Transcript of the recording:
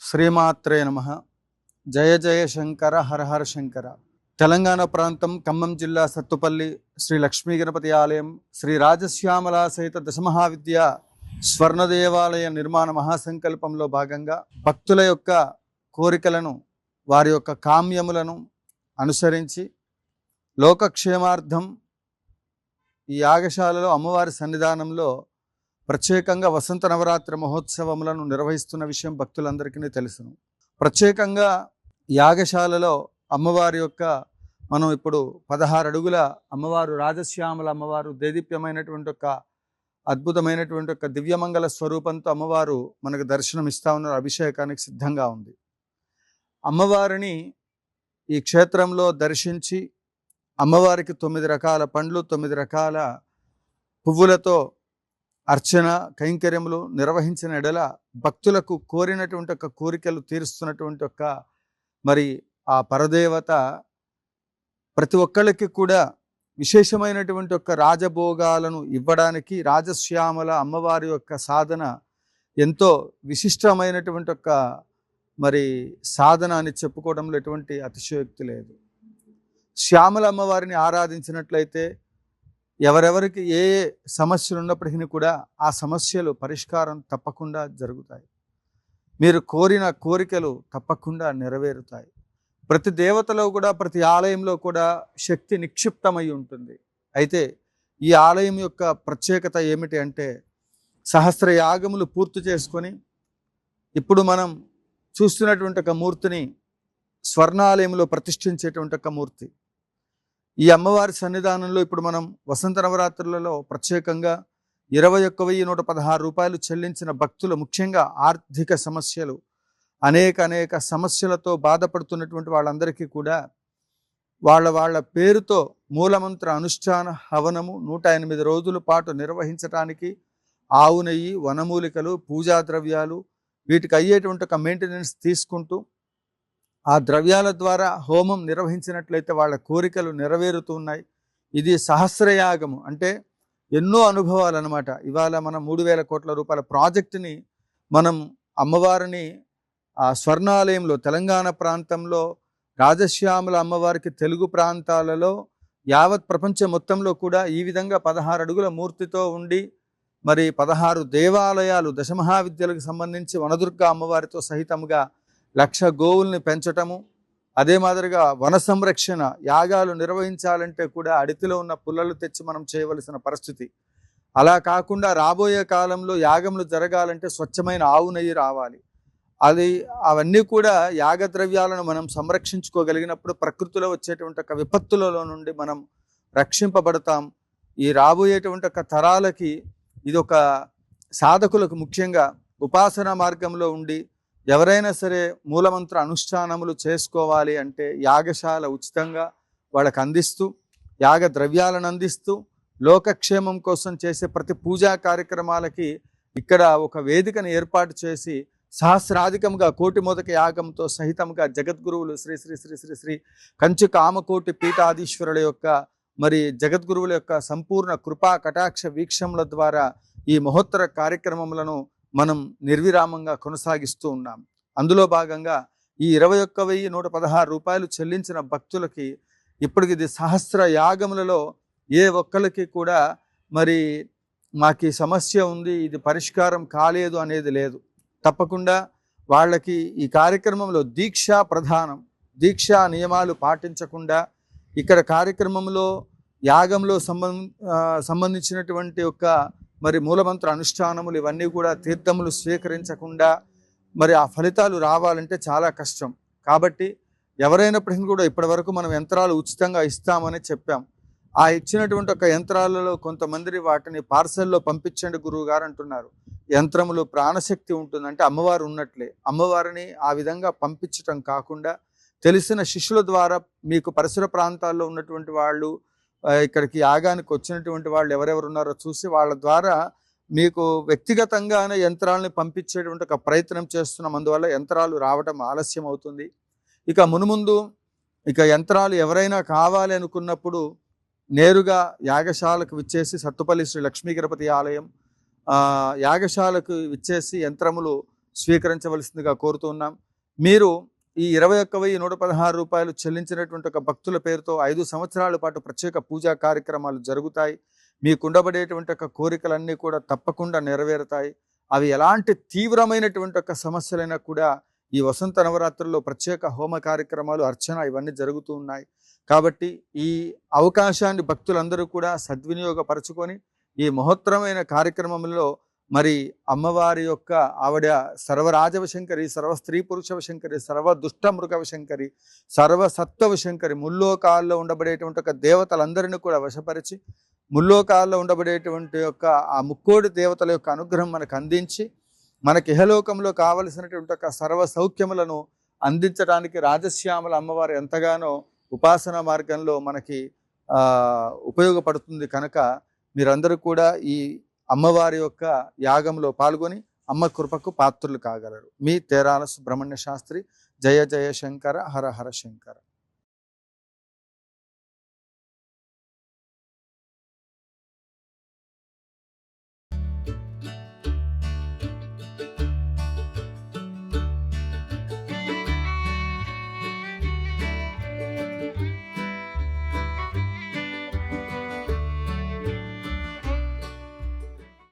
శ్రీమాత్రే నమః. జయ జయ శంకర హర హర శంకర. తెలంగాణ ప్రాంతం ఖమ్మం జిల్లా సత్తుపల్లి శ్రీ లక్ష్మీ గణపతి ఆలయం శ్రీ రాజశ్యామల సహిత దశమహావిద్య స్వర్ణ దేవాలయ నిర్మాణ మహాసంకల్పంలో భాగంగా భక్తుల యొక్క కోరికలను వారి యొక్క కామ్యములను అనుసరించి లోకక్షేమార్థం ఈ యాగశాలలో అమ్మవారి సన్నిధానంలో ప్రత్యేకంగా వసంత నవరాత్రి మహోత్సవములను నిర్వహిస్తున్న విషయం భక్తులందరికీ తెలుసును. ప్రత్యేకంగా యాగశాలలో అమ్మవారి యొక్క మనం ఇప్పుడు 16 అడుగుల అమ్మవారు రాజశ్యామల అమ్మవారు దేదీప్యమైనటువంటి ఒక అద్భుతమైనటువంటి ఒక దివ్యమంగళ స్వరూపంతో అమ్మవారు మనకు దర్శనం ఇస్తా ఉన్నారు. అభిషేకానికి సిద్ధంగా ఉంది. అమ్మవారిని ఈ క్షేత్రంలో దర్శించి అమ్మవారికి 9 రకాల పండ్లు 9 రకాల పువ్వులతో అర్చన కైంకర్యములు నిర్వహించిన ఎడల భక్తులకు కోరినటువంటి ఒక కోరికలు తీరుస్తున్నటువంటి ఒక మరి ఆ పరదేవత ప్రతి ఒక్కళ్ళకి కూడా విశేషమైనటువంటి ఒక రాజభోగాలను ఇవ్వడానికి రాజశ్యామల అమ్మవారి యొక్క సాధన ఎంతో విశిష్టమైనటువంటి ఒక మరి సాధన అని చెప్పుకోవడంలో ఎటువంటి అతిశయోక్తి లేదు. శ్యామల అమ్మవారిని ఆరాధించినట్లయితే ఎవరెవరికి ఏ సమస్యలు ఉన్నప్పటికీ కూడా ఆ సమస్యలు పరిష్కారం తప్పకుండా జరుగుతాయి. మీరు కోరిన కోరికలు తప్పకుండా నెరవేరుతాయి. ప్రతి దేవతలో కూడా ప్రతి ఆలయంలో కూడా శక్తి నిక్షిప్తమై ఉంటుంది. అయితే ఈ ఆలయం యొక్క ప్రత్యేకత ఏమిటి అంటే సహస్ర యాగములు పూర్తి చేసుకొని ఇప్పుడు మనం చూస్తున్నటువంటి ఒక మూర్తిని స్వర్ణాలయంలో ప్రతిష్ఠించేటువంటి ఒక మూర్తి. ఈ అమ్మవారి సన్నిధానంలో ఇప్పుడు మనం వసంత నవరాత్రులలో ప్రత్యేకంగా 21,116 రూపాయలు చెల్లించిన భక్తులు ముఖ్యంగా ఆర్థిక సమస్యలు అనేక సమస్యలతో బాధపడుతున్నటువంటి వాళ్ళందరికీ కూడా వాళ్ళ పేరుతో మూలమంత్ర అనుష్ఠాన హవనము 108 రోజుల పాటు నిర్వహించడానికి ఆవు నెయ్యి వనమూలికలు పూజా ద్రవ్యాలు వీటికి అయ్యేటువంటి ఒక మెయింటెనెన్స్ తీసుకుంటూ ఆ ద్రవ్యాల ద్వారా హోమం నిర్వహించినట్లయితే వాళ్ళ కోరికలు నెరవేరుతున్నాయి. ఇది సహస్రయాగము అంటే ఎన్నో అనుభవాలు అన్నమాట. ఇవాళ మనం 3,000 కోట్ల రూపాయల ప్రాజెక్టుని మనం అమ్మవారిని ఆ స్వర్ణాలయంలో తెలంగాణ ప్రాంతంలో రాజశ్యామల అమ్మవారికి తెలుగు ప్రాంతాలలో యావత్ ప్రపంచం మొత్తంలో కూడా ఈ విధంగా 16 అడుగుల మూర్తితో ఉండి మరి 16 దేవాలయాలు దశమహావిద్యలకు సంబంధించి వనదుర్గ అమ్మవారితో సహితంగా 1,00,000 గోవుల్ని పెంచటము, అదే మాదిరిగా వన సంరక్షణ యాగాలు నిర్వహించాలంటే కూడా అడితిలో ఉన్న పుల్లలు తెచ్చి మనం చేయవలసిన పరిస్థితి. అలా కాకుండా రాబోయే కాలంలో యాగములు జరగాలంటే స్వచ్ఛమైన ఆవు నెయ్యి రావాలి. అవన్నీ కూడా యాగ ద్రవ్యాలను మనం సంరక్షించుకోగలిగినప్పుడు ప్రకృతిలో వచ్చేటువంటి ఒక విపత్తులలో నుండి మనం రక్షింపబడతాం. ఈ రాబోయేటువంటి ఒక తరాలకి ఇది ఒక సాధకులకు ముఖ్యంగా ఉపాసన మార్గంలో ఉండి ఎవరైనా సరే మూలమంత్ర అనుష్ఠానములు చేసుకోవాలి అంటే యాగశాల ఉచితంగా వాళ్ళకు అందిస్తూ యాగ ద్రవ్యాలను అందిస్తూ లోకక్షేమం కోసం చేసే ప్రతి పూజా కార్యక్రమాలకి ఇక్కడ ఒక వేదికను ఏర్పాటు చేసి సహస్రాధికంగా కోటి మోదక యాగంతో సహితంగా జగద్గురువులు శ్రీ శ్రీ శ్రీ శ్రీ శ్రీ కంచి కామకోటి పీఠాధీశ్వరుల యొక్క మరి జగద్గురువుల యొక్క సంపూర్ణ కృపా కటాక్ష వీక్షముల ద్వారా ఈ మహోత్తర కార్యక్రమములను మనం నిర్విరామంగా కొనసాగిస్తూ ఉన్నాం. అందులో భాగంగా ఈ 21,116 రూపాయలు చెల్లించిన భక్తులకి ఇప్పటికి ఇది సహస్ర యాగములలో ఏ ఒక్కరికి కూడా మరి మాకు ఈ సమస్య ఉంది ఇది పరిష్కారం కాలేదు అనేది లేదు. తప్పకుండా వాళ్ళకి ఈ కార్యక్రమంలో దీక్షా ప్రధానం. దీక్షా నియమాలు పాటించకుండా ఇక్కడ కార్యక్రమంలో యాగంలో సంబంధించినటువంటి ఒక మరి మూలమంత్ర అనుష్ఠానములు ఇవన్నీ కూడా తీర్థములు స్వీకరించకుండా మరి ఆ ఫలితాలు రావాలంటే చాలా కష్టం. కాబట్టి ఎవరైనప్పటికీ కూడా ఇప్పటి వరకు మనం యంత్రాలు ఉచితంగా ఇస్తామని చెప్పాం. ఆ ఇచ్చినటువంటి ఒక యంత్రాలలో కొంతమంది వాటిని పార్సల్లో పంపించండి గురువు గారు అంటున్నారు. యంత్రములు ప్రాణశక్తి ఉంటుంది అంటే అమ్మవారు ఉన్నట్లే. అమ్మవారిని ఆ విధంగా పంపించటం కాకుండా తెలిసిన శిష్యుల ద్వారా మీకు పరిసర ప్రాంతాల్లో ఉన్నటువంటి వాళ్ళు ఇక్కడికి యాగానికి వచ్చినటువంటి వాళ్ళు ఎవరెవరు ఉన్నారో చూసి వాళ్ళ ద్వారా మీకు వ్యక్తిగతంగానే యంత్రాలని పంపించేటువంటి ఒక ప్రయత్నం చేస్తున్నాం. అందువల్ల యంత్రాలు రావడం ఆలస్యం అవుతుంది. ఇక మునుముందు యంత్రాలు ఎవరైనా కావాలి అనుకున్నప్పుడు నేరుగా యాగశాలకు విచ్చేసి సత్తుపల్లి శ్రీ లక్ష్మీ గణపతి ఆలయం యాగశాలకు విచ్చేసి యంత్రములు స్వీకరించవలసిందిగా కోరుతూ ఉన్నాం. మీరు ఈ 21,116 రూపాయలు చెల్లించినటువంటి ఒక భక్తుల పేరుతో 5 సంవత్సరాల పాటు ప్రత్యేక పూజా కార్యక్రమాలు జరుగుతాయి. మీకుండబడేటువంటి ఒక కోరికలన్నీ కూడా తప్పకుండా నెరవేరుతాయి. అవి ఎలాంటి తీవ్రమైనటువంటి ఒక సమస్యలైనా కూడా ఈ వసంత నవరాత్రుల్లో ప్రత్యేక హోమ కార్యక్రమాలు, అర్చన ఇవన్నీ జరుగుతూ ఉన్నాయి. కాబట్టి ఈ అవకాశాన్ని భక్తులందరూ కూడా సద్వినియోగపరచుకొని ఈ మహోత్తరమైన కార్యక్రమంలో మరి అమ్మవారి యొక్క ఆవిడ సర్వరాజవశంకరి, సర్వ స్త్రీ పురుషవశంకరి, సర్వ దుష్ట మృగవశంకరి, సర్వసత్వవశంకరి, ముల్లోకాల్లో ఉండబడేటువంటి ఒక దేవతలందరినీ కూడా వశపరిచి ముల్లోకాల్లో ఉండబడేటువంటి యొక్క ఆ ముక్కోడి దేవతల యొక్క అనుగ్రహం మనకు అందించి మనకి ఇహలోకంలో కావలసినటువంటి ఒక సర్వ సౌఖ్యములను అందించడానికి రాజశ్యామల అమ్మవారు ఎంతగానో ఉపాసన మార్గంలో మనకి ఉపయోగపడుతుంది. కనుక మీరందరూ కూడా ఈ అమ్మవారి యొక్క యాగంలో పాల్గొని అమ్మ కృపకు పాత్రులు కాగలరు. మీ తేరాల సుబ్రహ్మణ్య శాస్త్రి. జయ జయ శంకర, హర హర శంకర.